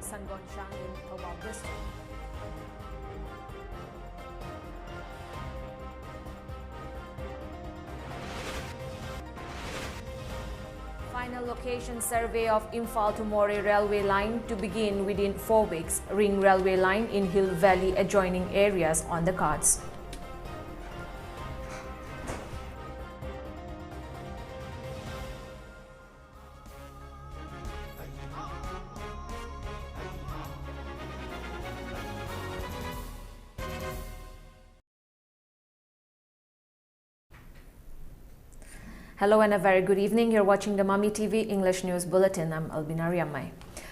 Sangonshang in Thobal district. Final location survey of Imphal to More railway line to begin within 4 weeks. Ring railway line in Hill Valley adjoining areas on the cards. Hello and a very good evening. You're watching the Mami TV English News Bulletin. I'm ALBINA RIAMEI.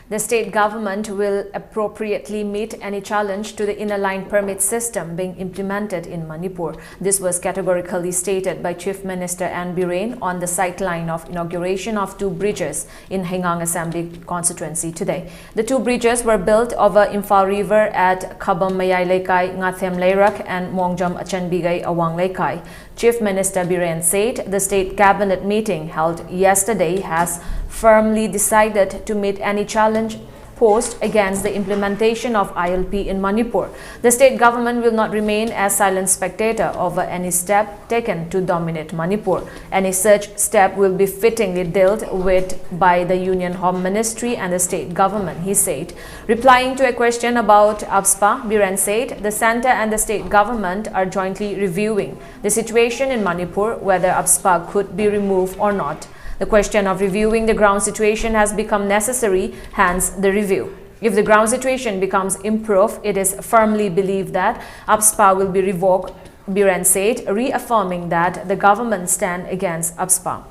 The state government will appropriately meet any challenge to the inner line permit system being implemented in Manipur. This was categorically stated by Chief Minister N. Biren on the sideline of inauguration of 2 bridges in Hengang Assembly constituency today. The 2 bridges were built over Imphal River at Khabam Mayai Lekai, Ngathem Leirak and Mongjam Achanbigay Awang Lekai. Chief Minister Biren said the state cabinet meeting held yesterday has firmly decided to meet any challenge posed against the implementation of ILP in Manipur. The state government will not remain as silent spectator over any step taken to dominate Manipur. Any such step will be fittingly dealt with by the Union Home Ministry and the state government, he said. Replying to a question about ABSPA, Biren said the center and the state government are jointly reviewing the situation in Manipur, whether ABSPA could be removed or not. The question of reviewing the ground situation has become necessary, hence the review. If the ground situation becomes improved, it is firmly believed that ABSPA will be revoked, Biren said, reaffirming that the government stand against ABSPA.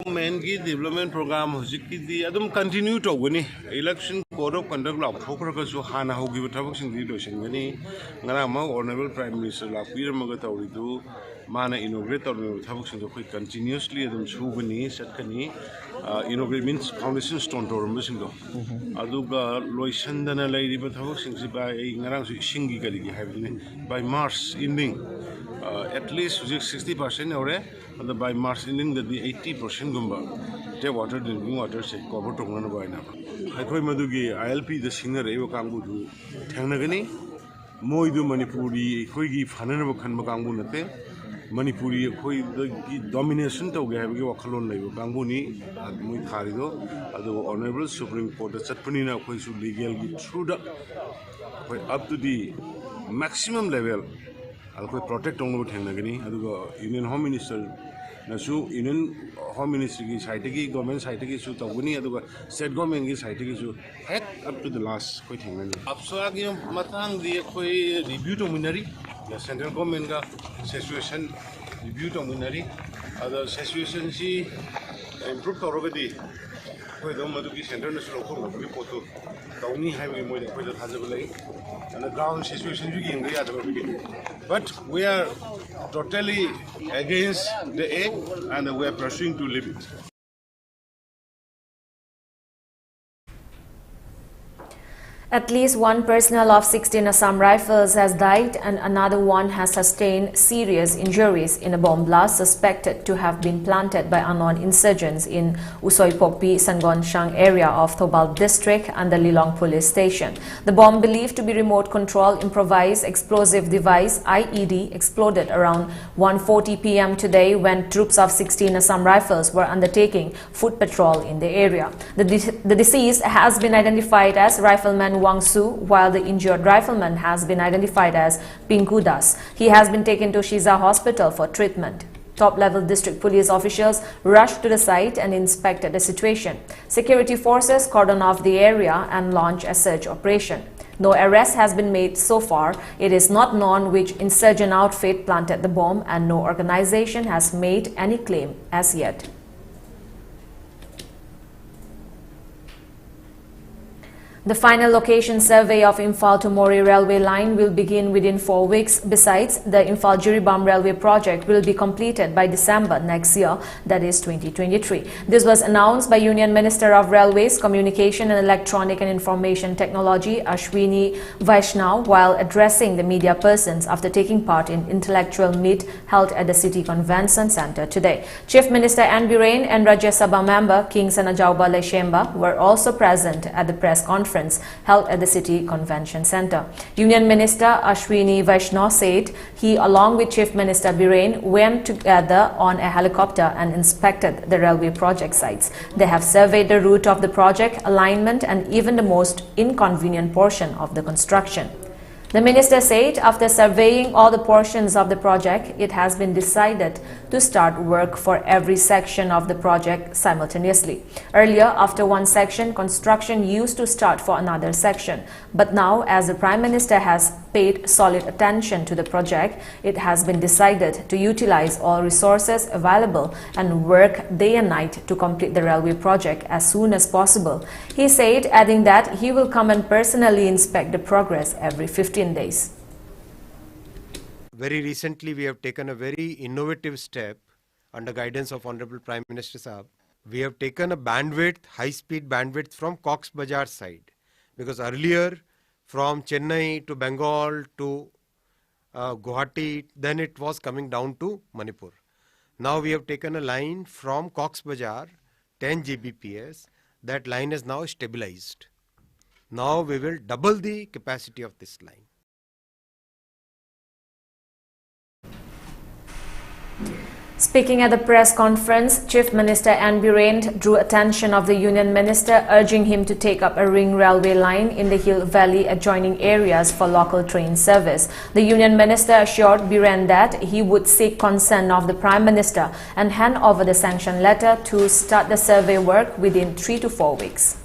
Government development program continue to win election code of conduct law focus to hana hogi tabak leadership gani ngara honorable prime minister la pir magatauridu mana inaugurate or tabak sing continuously shugani satkani inaugurate means foundation stone to missing do aduga loisandana lady but tabak sing by ngara singi kali by March ending at least 60% or by March ending that the 80% gumba te water drinking water se cover tongna ba na akhoi madugi ILP the singer ewa kangbu du thangnagani moidu manipuri khoi gi phanana ba khanba kangbu nate manipuri khoi the domination to ge habgi wakhalon laibo kangbu ni moi khari do adu honorable supreme court the chatpani na khoi su legal gi through the up to the maximum level alkoi protect ongno thangnagani adu union home minister nasu union home ministry ki side ki government side ki su tawni adu state government ki side ki su head up to the last koi thangnani apsa gi matang di koi review to minari the central government ka situation review to minari adu situation si improve torogadi koi do madu ki center national ko report to tawni hai moi de koi da thajabulai and the ground situation ju gi ngai adu but we are totally against the act and we are pursuing to leave it. At least one personnel of 16 Assam Rifles has died and another one has sustained serious injuries in a bomb blast suspected to have been planted by unknown insurgents in Usoipokpi, Sangonshang area of Thobal district and the Lilong police station. The bomb, believed to be remote control improvised explosive device IED, exploded around 1:40 p.m. today when troops of 16 Assam Rifles were undertaking foot patrol in the area. The deceased has been identified as Rifleman Wang Su, while the injured rifleman has been identified as Pinku Das. He has been taken to Shiza Hospital for treatment. Top-level district police officials rushed to the site and inspected the situation. Security forces cordoned off the area and launched a search operation. No arrest has been made so far. It is not known which insurgent outfit planted the bomb, and no organization has made any claim as yet. The final location survey of Imphal to Mori railway line will begin within 4 weeks. Besides, the Imphal-Jiribam railway project will be completed by December next year, that is 2023. This was announced by Union Minister of Railways, Communication and Electronic and Information Technology, Ashwini Vaishnaw, while addressing the media persons after taking part in intellectual meet held at the City Convention Centre today. Chief Minister N. Biren and Rajya Sabha member King Sanajauba Leshemba were also present at the press conference held at the City Convention Centre. Union Minister Ashwini Vaishnaw said he, along with Chief Minister Biren, went together on a helicopter and inspected the railway project sites. They have surveyed the route of the project, alignment, and even the most inconvenient portion of the construction. The minister said after surveying all the portions of the project, it has been decided to start work for every section of the project simultaneously. Earlier, after one section, construction used to start for another section. But now, as the Prime Minister has paid solid attention to the project, it has been decided to utilize all resources available and work day and night to complete the railway project as soon as possible. He said, adding that he will come and personally inspect the progress every 15 days. Very recently, we have taken a very innovative step under guidance of Honorable Prime Minister Saab. We have taken a bandwidth, high-speed bandwidth from Cox's Bazar side, because earlier from Chennai to Bengal to Guwahati, then it was coming down to Manipur. Now we have taken a line from Cox's Bazar, 10 Gbps. That line is now stabilized. Now we will double the capacity of this line. Speaking at the press conference, Chief Minister N. Biren drew attention of the Union Minister, urging him to take up a ring railway line in the Hill Valley adjoining areas for local train service. The Union Minister assured Biren that he would seek consent of the Prime Minister and hand over the sanction letter to start the survey work within 3 to 4 weeks.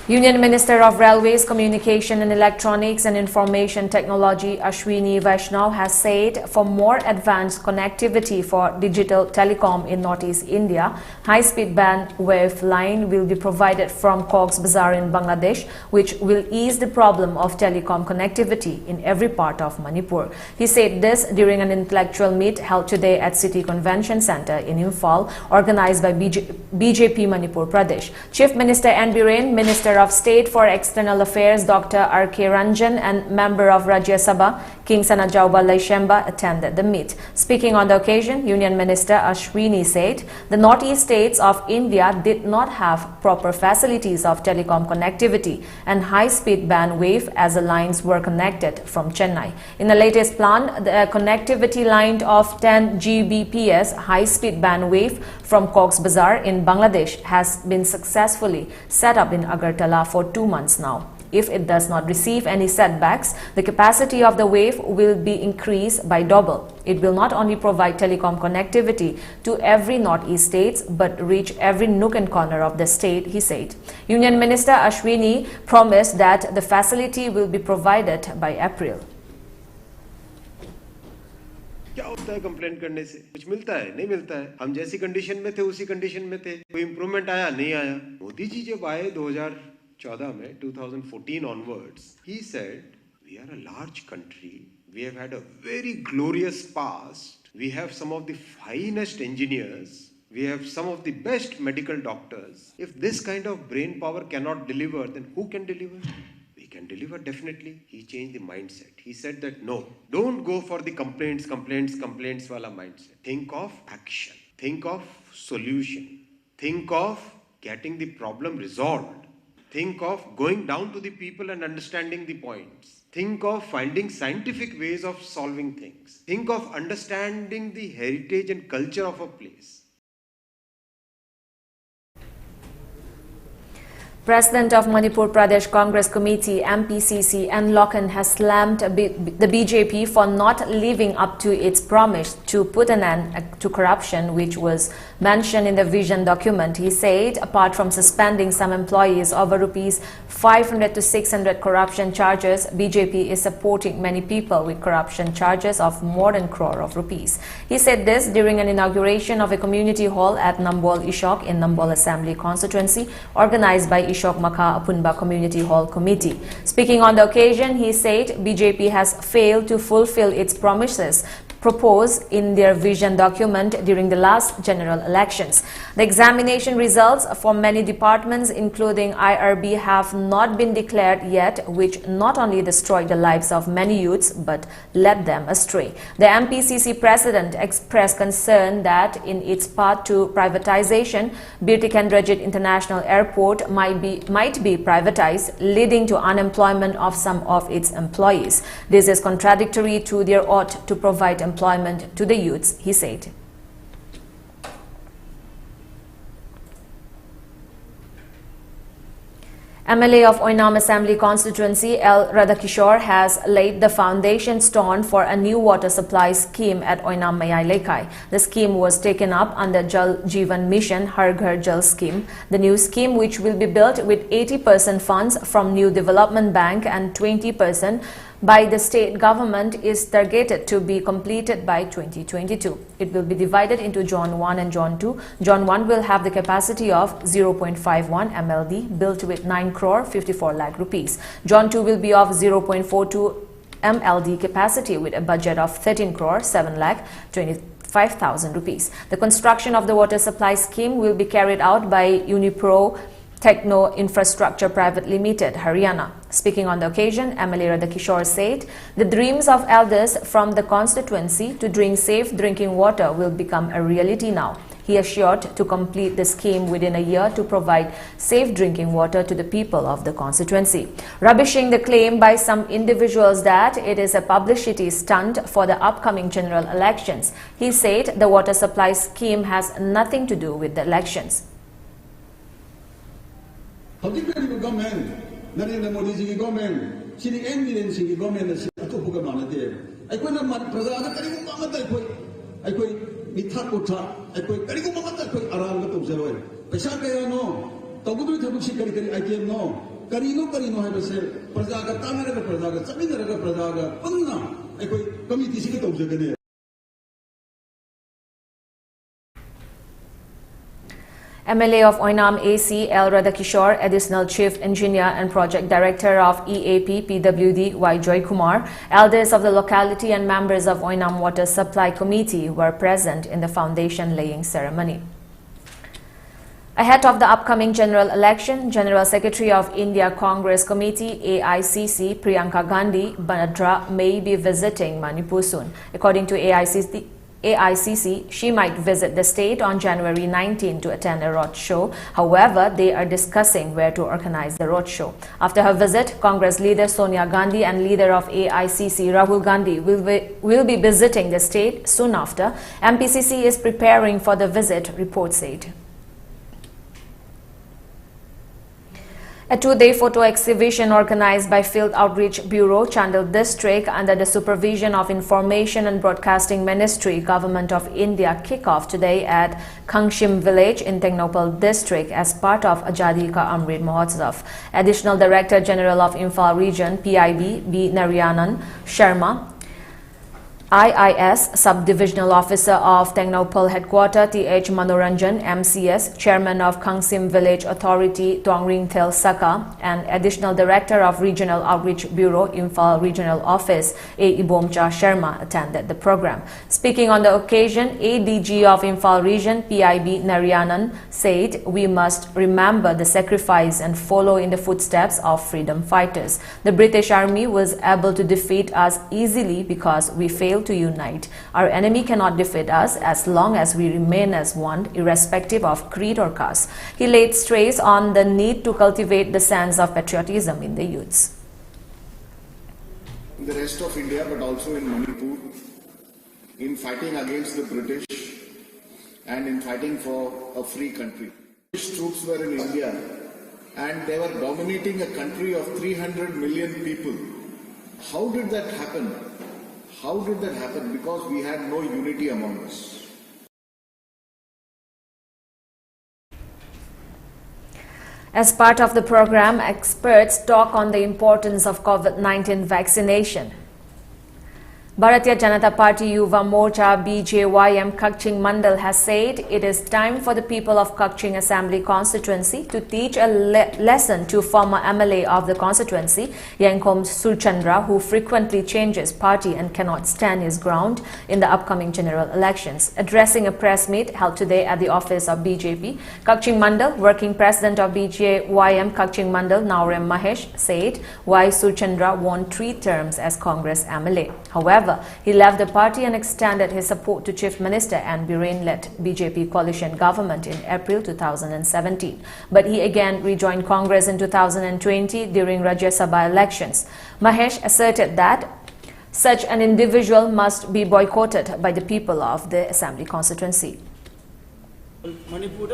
Union Minister of Railways, Communication and Electronics and Information Technology Ashwini Vaishnaw has said for more advanced connectivity for digital telecom in Northeast India, high-speed bandwidth line will be provided from Cox's Bazar in Bangladesh, which will ease the problem of telecom connectivity in every part of Manipur. He said this during an intellectual meet held today at City Convention Centre in Imphal, organized by BJP Manipur Pradesh. Chief Minister N. Biren, Minister of State for External Affairs Dr. R.K. Ranjan and member of Rajya Sabha King Sanajauba Leshemba attended the meet. Speaking on the occasion, Union Minister Ashwini said the northeast states of India did not have proper facilities of telecom connectivity and high-speed bandwidth as the lines were connected from Chennai. In the latest plan, the connectivity line of 10 Gbps high-speed bandwidth from Cox's Bazar in Bangladesh has been successfully set up in Agartala for 2 months now. If it does not receive any setbacks, the capacity of the wave will be increased by double. It will not only provide telecom connectivity to every northeast states, but reach every nook and corner of the state, he said. Union Minister Ashwini promised that the facility will be provided by April. क्या होता है complaint करने से? कुछ मिलता है? नहीं मिलता है। हम जैसी कंडीशन में थे उसी कंडीशन में थे। कोई इंप्रूवमेंट आया? नहीं आया। मोदी जी जब आए 2014 में 2014 onwards, he said we are a large country, we have had a very glorious past, we have some of the finest engineers, we have some of the best medical doctors. If this kind of brain power cannot deliver, then who can deliver? We can deliver definitely. He changed the mindset. He said that no, don't go for the complaints wala mindset. Think of action. Think of solution. Think of getting the problem resolved. Think of going down to the people and understanding the points. Think of finding scientific ways of solving things. Think of understanding the heritage and culture of a place. President of Manipur Pradesh Congress Committee MPCC N. Lokan has slammed the BJP for not living up to its promise to put an end to corruption, which was mentioned in the vision document. He said apart from suspending some employees over rupees 500 to 600 corruption charges, BJP is supporting many people with corruption charges of more than crore of rupees. He said this during an inauguration of a community hall at Nambol Ishok in Nambol Assembly constituency organized by Ishok Makha Apunba Community Hall Committee. Speaking on the occasion, he said BJP has failed to fulfill its promises proposed in their vision document during the last general elections. The examination results for many departments, including IRB, have not been declared yet, which not only destroyed the lives of many youths but led them astray. The MPCC president expressed concern that in its path to privatization, Bir Tikendrajit International Airport might be privatized, leading to unemployment of some of its employees. This is contradictory to their oath to provide employment to the youths, he said. MLA of Oinam Assembly constituency L. Radhakishore has laid the foundation stone for a new water supply scheme at Oinam Mayai Lekai. The scheme was taken up under Jal Jeevan Mission Har Ghar Jal scheme. The new scheme, which will be built with 80% funds from New Development Bank and 20% by the state government, is targeted to be completed by 2022. It will be divided into Zone 1 and Zone 2. Zone 1 will have the capacity of 0.51 MLD, built with 9 crore 54 lakh rupees. Zone 2 will be of 0.42 MLD capacity with a budget of 13 crore 7 lakh 25,000 rupees. The construction of the water supply scheme will be carried out by Unipro Techno Infrastructure Private Limited, Haryana. Speaking on the occasion, MLA Radhakishore said the dreams of elders from the constituency to drink safe drinking water will become a reality now. He assured to complete the scheme within a year to provide safe drinking water to the people of the constituency. Rubbishing the claim by some individuals that it is a publicity stunt for the upcoming general elections, he said the water supply scheme has nothing to do with the elections. Government, Narendra Modi ji government, sini evidence ji government na satu bukan mana dia. Aku nak mat perjalanan kali aku mamat aku mithat kota, aku kali aku mamat aku aram ke tu zero. Pesa kaya no, tahu tu thapuk si kali ITM no, kali no hai bese perjalanan tangan ada perjalanan, samin ada perjalanan, penna aku komiti si kita tu zero. MLA of Oinam AC L. Radhakishore, Additional Chief Engineer and Project Director of EAP PWD Y. Joy Kumar, elders of the locality and members of Oinam Water Supply Committee were present in the foundation laying ceremony. Ahead of the upcoming general election, General Secretary of India Congress Committee AICC Priyanka Gandhi Banadra may be visiting Manipur soon. According to AICC, she might visit the state on January 19 to attend a roadshow. However, they are discussing where to organize the roadshow. After her visit, Congress leader Sonia Gandhi and leader of AICC Rahul Gandhi will be visiting the state soon after. MPCC is preparing for the visit, reports said. A two-day photo exhibition organized by Field Outreach Bureau, Chandel District, under the supervision of Information and Broadcasting Ministry, Government of India, kick off today at Kangshim Village in Tengnopal District as part of Azadi Ka Amrit Mahotsav. Additional Director General of Imphal Region, PIB, B. Narayanan Sharma, IIS Subdivisional Officer of Tengnopal Headquarter T.H. Manoranjan, MCS, Chairman of Kangsim Village Authority Tongring Tel Saka, and Additional Director of Regional Outreach Bureau, Imphal Regional Office, A. Ibomcha Sharma, attended the program. Speaking on the occasion, ADG of Imphal Region, PIB Narayanan, said, "We must remember the sacrifice and follow in the footsteps of freedom fighters. The British Army was able to defeat us easily because we failed to unite. Our enemy cannot defeat us as long as we remain as one, irrespective of creed or caste." He laid stress on the need to cultivate the sense of patriotism in the youths. In the rest of India, but also in Manipur, in fighting against the British and in fighting for a free country. British troops were in India and they were dominating a country of 300 million people. How did that happen? How did that happen? Because we had no unity among us. As part of the program, experts talk on the importance of COVID-19 vaccination. Bharatiya Janata Party Yuva Morcha BJYM Kaching Mandal has said it is time for the people of Kaching Assembly constituency to teach a lesson to former MLA of the constituency, Yankom Sulchandra, who frequently changes party and cannot stand his ground in the upcoming general elections. Addressing a press meet held today at the office of BJP, Kaching Mandal, working president of BJYM Kaching Mandal, Naurem Mahesh, said why Sulchandra won 3 terms as Congress MLA. However, he left the party and extended his support to Chief Minister and Biren-led BJP coalition government in April 2017. But he again rejoined Congress in 2020 during Rajya Sabha elections. Mahesh asserted that such an individual must be boycotted by the people of the Assembly constituency. Manipur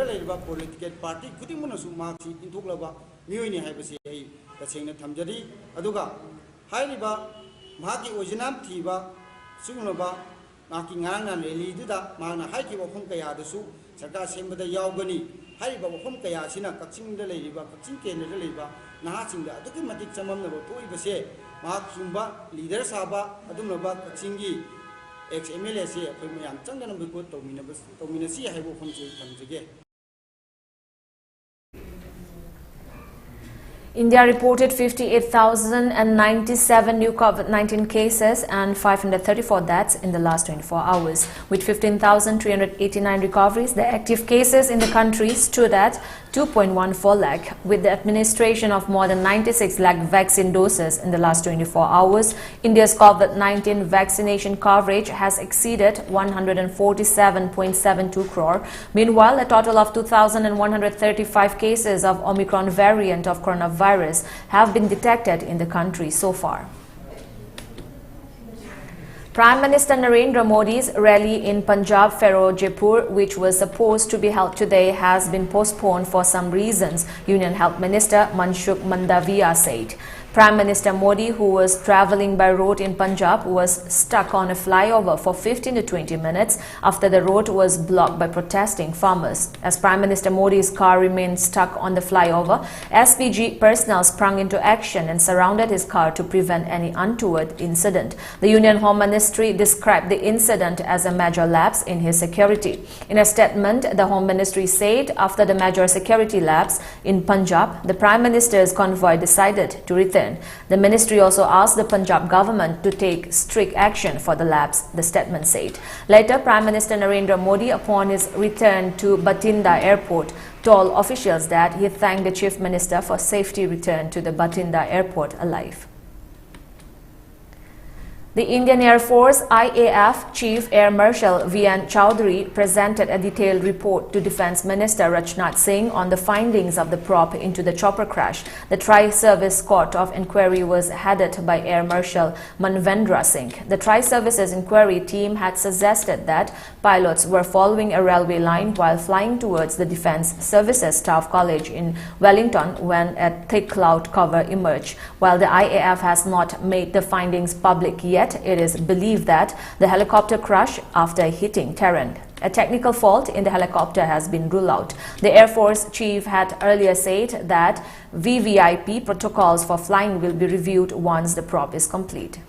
political party kudimanasu marksi intuklaba miyoini haibasi ai tasengna thamjari aduga hairiba mahaki ojinam thiba sugunaba maki ngarangna rally duda magna haiki wafum kaya dasu sarkar sembada yaugani hairiba wafum kaya sina kachingda leiba kaching kendra leiba naha singda aduki matik chamamna toibase mahak sumba leader saba adumnaba kachingi ex MLA se akhoi mayam changdana biko tomina si haibo phumche thamjage. India reported 58,097 new COVID-19 cases and 534 deaths in the last 24 hours. With 15,389 recoveries, the active cases in the country stood at 2.14 lakh. With the administration of more than 96 lakh vaccine doses in the last 24 hours, India's COVID-19 vaccination coverage has exceeded 147.72 crore. Meanwhile, a total of 2,135 cases of Omicron variant of coronavirus have been detected in the country so far. Prime Minister Narendra Modi's rally in Punjab, Firozpur, which was supposed to be held today, has been postponed for some reasons, Union Health Minister Manshukh Mandaviya said. Prime Minister Modi, who was travelling by road in Punjab, was stuck on a flyover for 15 to 20 minutes after the road was blocked by protesting farmers. As Prime Minister Modi's car remained stuck on the flyover, SPG personnel sprung into action and surrounded his car to prevent any untoward incident. The Union Home Ministry described the incident as a major lapse in his security. In a statement, the Home Ministry said after the major security lapse in Punjab, the Prime Minister's convoy decided to return. The ministry also asked the Punjab government to take strict action for the lapse, the statement said. Later, Prime Minister Narendra Modi, upon his return to Bathinda airport, told officials that he thanked the Chief Minister for safety return to the Bathinda airport alive. The Indian Air Force IAF Chief Air Marshal V.N. Chowdhury presented a detailed report to Defence Minister Rajnath Singh on the findings of the probe into the chopper crash. The Tri-Service Court of Inquiry was headed by Air Marshal Manvendra Singh. The Tri-Services Inquiry team had suggested that pilots were following a railway line while flying towards the Defence Services Staff College in Wellington when a thick cloud cover emerged. While the IAF has not made the findings public yet, it is believed that the helicopter crashed after hitting terrain. A technical fault in the helicopter has been ruled out. The Air Force chief had earlier said that VVIP protocols for flying will be reviewed once the probe is complete.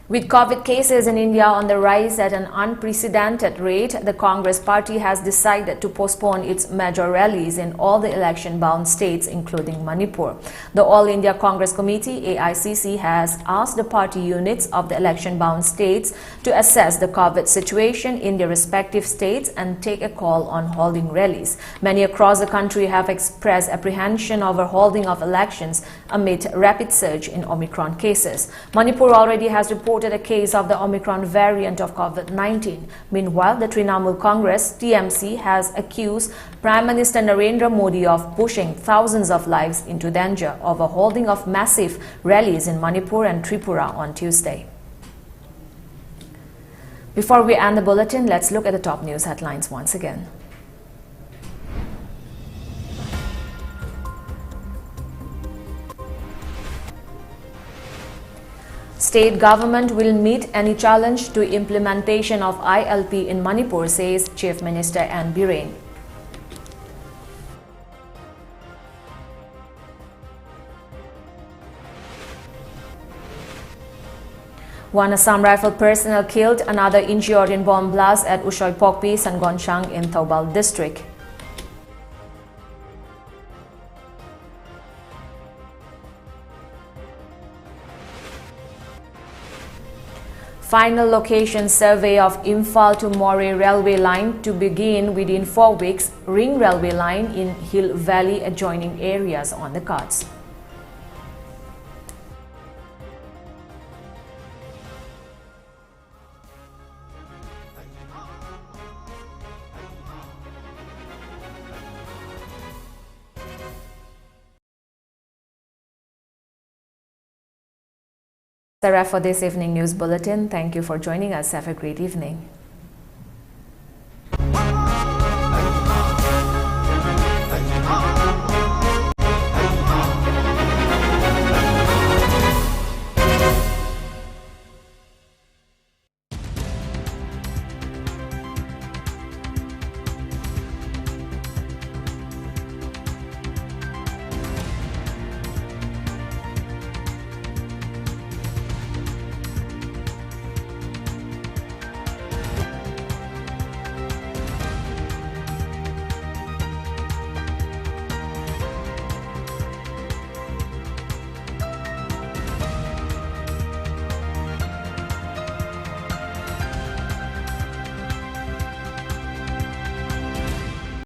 With COVID cases in India on the rise at an unprecedented rate, the Congress party has decided to postpone its major rallies in all the election-bound states, including Manipur. The All India Congress Committee, AICC, has asked the party units of the election-bound states to assess the COVID situation in their respective states and take a call on holding rallies. Many across the country have expressed apprehension over holding of elections amid rapid surge in Omicron cases. Manipur already has reported a case of the Omicron variant of COVID-19. Meanwhile, the Trinamool Congress, TMC, has accused Prime Minister Narendra Modi of pushing thousands of lives into danger over holding of massive rallies in Manipur and Tripura on Tuesday. Before we end the bulletin, let's look at the top news headlines once again. State government will meet any challenge to implementation of ILP in Manipur, says Chief Minister N. Biren. One Assam Rifle personnel killed, another injured in bomb blast at Usoi Pokpi, Sangonchang in Thoubal district. Final location survey of Imphal to Moreh railway line to begin within 4 weeks. Ring railway line in Hill Valley adjoining areas on the cards. Sarah for this evening news bulletin. Thank you for joining us. Have a great evening.